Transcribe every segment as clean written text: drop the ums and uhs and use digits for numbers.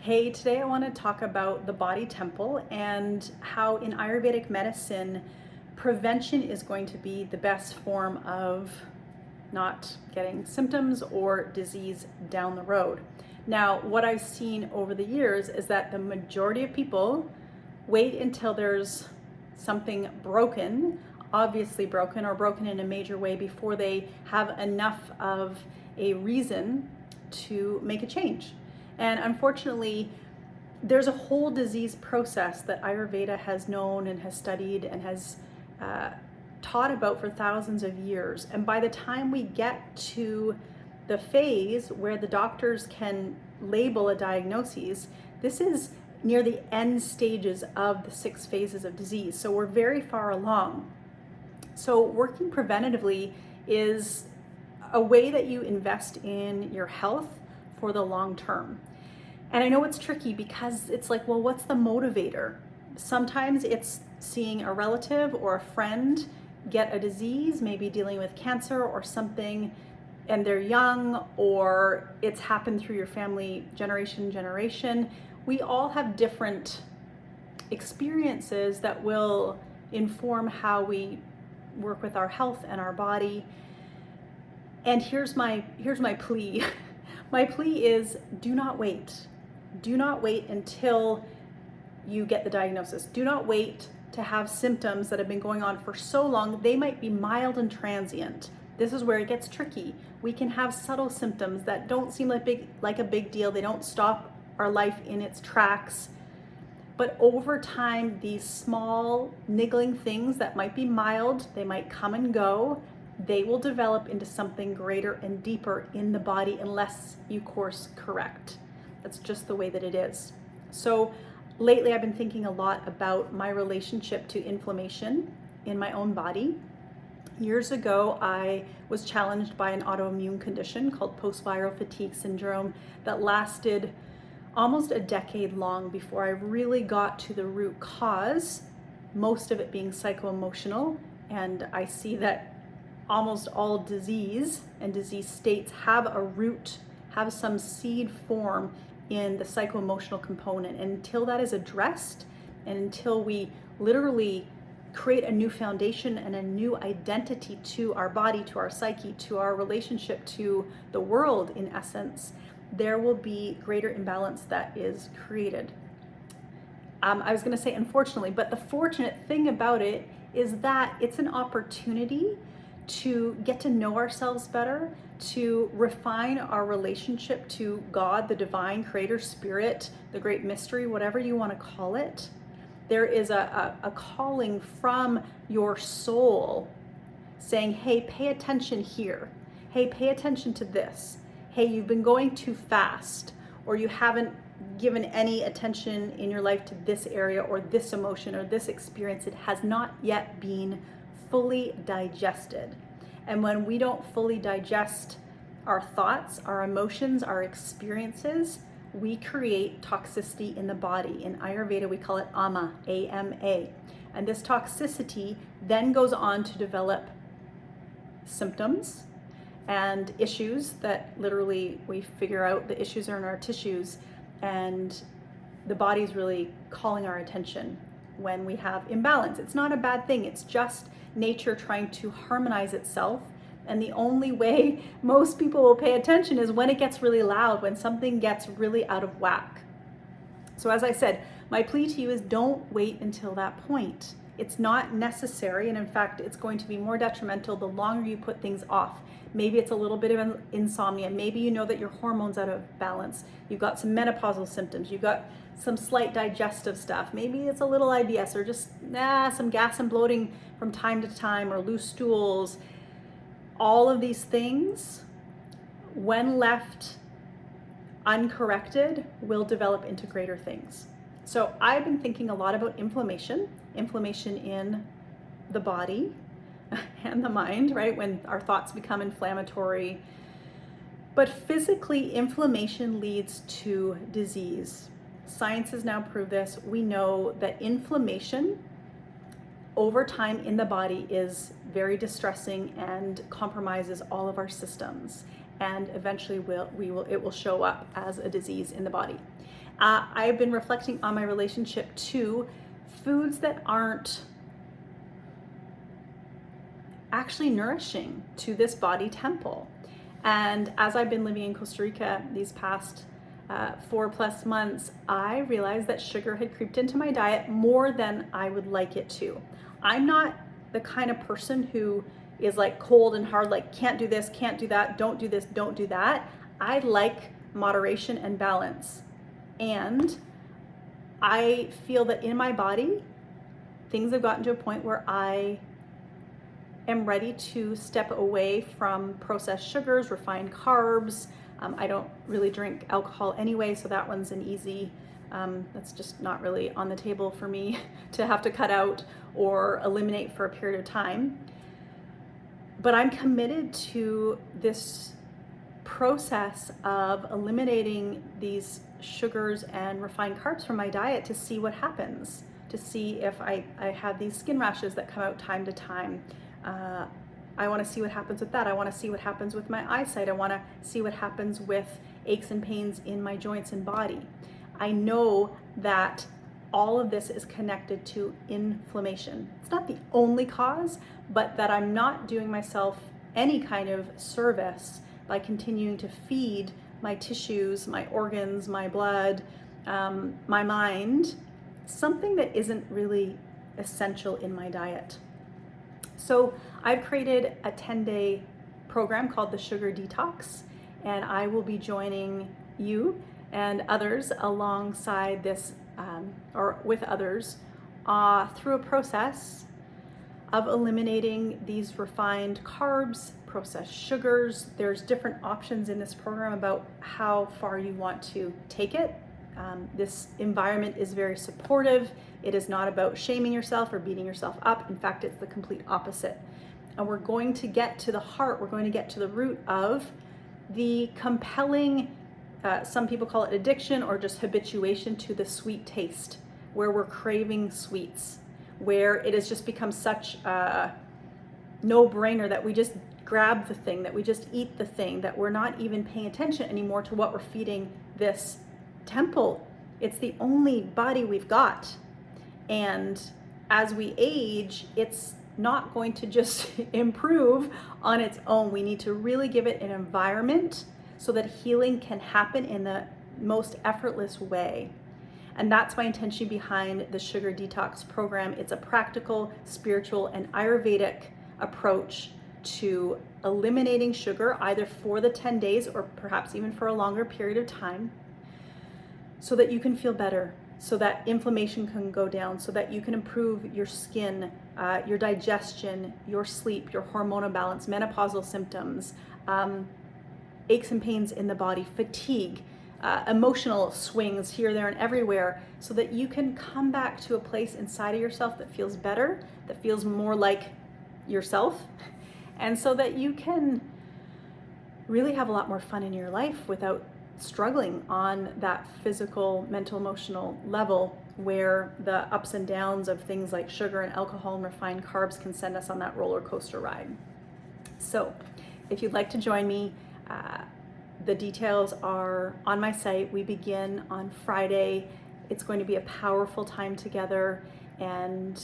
Hey, today I want to talk about the body temple and how in Ayurvedic medicine, prevention is going to be the best form of not getting symptoms or disease down the road. Now, what I've seen over the years is that the majority of people wait until there's something broken, obviously broken or broken in a major way, before they have enough of a reason to make a change. And unfortunately, there's a whole disease process that Ayurveda has known and has studied and has taught about for thousands of years. And by the time we get to the phase where the doctors can label a diagnosis, this is near the end stages of the 6 phases of disease. So we're very far along. So working preventatively is a way that you invest in your health for the long term. And I know it's tricky because it's like, well, what's the motivator? Sometimes it's seeing a relative or a friend get a disease, maybe dealing with cancer or something, and they're young, or it's happened through your family generation. We all have different experiences that will inform how we work with our health and our body. And here's my plea. My plea is do not wait. Do not wait until you get the diagnosis. Do not wait to have symptoms that have been going on for so long. They might be mild and transient. This is where it gets tricky. We can have subtle symptoms that don't seem like a big deal. They don't stop our life in its tracks. But over time, these small niggling things that might be mild, they might come and go. They will develop into something greater and deeper in the body unless you course correct. That's just the way that it is. So lately I've been thinking a lot about my relationship to inflammation in my own body. Years ago, I was challenged by an autoimmune condition called post-viral fatigue syndrome that lasted almost a decade long before I really got to the root cause, most of it being psycho-emotional. And I see that almost all disease and disease states have a root, have some seed form in the psycho-emotional component. And until that is addressed, and until we literally create a new foundation and a new identity to our body, to our psyche, to our relationship to the world in essence, there will be greater imbalance that is created. I was going to say unfortunately, but the fortunate thing about it is that it's an opportunity to get to know ourselves better, to refine our relationship to God, the divine creator, spirit, the great mystery, whatever you want to call it. There is a calling from your soul saying, hey, pay attention here. Hey, pay attention to this. Hey, you've been going too fast, or you haven't given any attention in your life to this area or this emotion or this experience. It has not yet been fully digested. And when we don't fully digest our thoughts, our emotions, our experiences, we create toxicity in the body. In Ayurveda, we call it ama, A-M-A. And this toxicity then goes on to develop symptoms and issues that literally we figure out the issues are in our tissues, and the body's really calling our attention when we have imbalance. It's not a bad thing. It's just nature trying to harmonize itself. And the only way most people will pay attention is when it gets really loud, when something gets really out of whack. So as I said, my plea to you is don't wait until that point. It's not necessary, and in fact, it's going to be more detrimental the longer you put things off. Maybe it's a little bit of insomnia. Maybe you know that your hormones out of balance. You've got some menopausal symptoms. You've got some slight digestive stuff. Maybe it's a little IBS or just some gas and bloating from time to time, or loose stools. All of these things, when left uncorrected, will develop into greater things. So I've been thinking a lot about inflammation in the body and the mind, right? When our thoughts become inflammatory. But physically, inflammation leads to disease. Science has now proved this. We know that inflammation over time in the body is very distressing and compromises all of our systems. and eventually it will show up as a disease in the body. I've been reflecting on my relationship to foods that aren't actually nourishing to this body temple. And as I've been living in Costa Rica these past 4+ months, I realized that sugar had creeped into my diet more than I would like it to. I'm not the kind of person who is like cold and hard, like can't do this, can't do that, don't do this, don't do that. I like moderation and balance. And I feel that in my body, things have gotten to a point where I am ready to step away from processed sugars, refined carbs. I don't really drink alcohol anyway, so that one's an easy, that's just not really on the table for me to have to cut out or eliminate for a period of time. But I'm committed to this process of eliminating these sugars and refined carbs from my diet to see what happens, to see if I have these skin rashes that come out time to time. I want to see what happens with that. I want to see what happens with my eyesight. I want to see what happens with aches and pains in my joints and body. I know that all of this is connected to inflammation. It's not the only cause, but that I'm not doing myself any kind of service by continuing to feed my tissues, my organs, my blood, my mind, something that isn't really essential in my diet. So I've created a 10-day program called the Sugar Detox, and I will be joining you and others alongside this, or with others, through a process of eliminating these refined carbs, processed sugars. There's different options in this program about how far you want to take it. This environment is very supportive. It is not about shaming yourself or beating yourself up. In fact, it's the complete opposite. And we're going to get to the heart, we're going to get to the root of the compelling, some people call it addiction or just habituation to the sweet taste, where we're craving sweets, where it has just become such a no-brainer that we just grab the thing, that we just eat the thing, that we're not even paying attention anymore to what we're feeding this temple. It's the only body we've got. And as we age, it's not going to just improve on its own. We need to really give it an environment so that healing can happen in the most effortless way. And that's my intention behind the Sugar Detox program. It's a practical, spiritual, and Ayurvedic approach to eliminating sugar, either for the 10 days or perhaps even for a longer period of time, so that you can feel better, so that inflammation can go down, so that you can improve your skin, your digestion, your sleep, your hormonal balance, menopausal symptoms, aches and pains in the body, fatigue, emotional swings here, there, and everywhere, so that you can come back to a place inside of yourself that feels better, that feels more like yourself, and so that you can really have a lot more fun in your life without struggling on that physical, mental, emotional level, where the ups and downs of things like sugar and alcohol and refined carbs can send us on that roller coaster ride. So if you'd like to join me, the details are on my site. We begin on Friday. It's going to be a powerful time together, and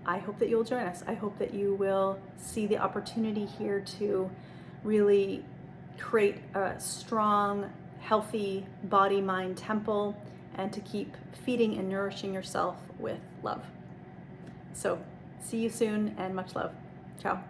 I hope that you'll join us. I hope that you will see the opportunity here to really create a strong, healthy body-mind temple, and to keep feeding and nourishing yourself with love. So see you soon, and much love. Ciao.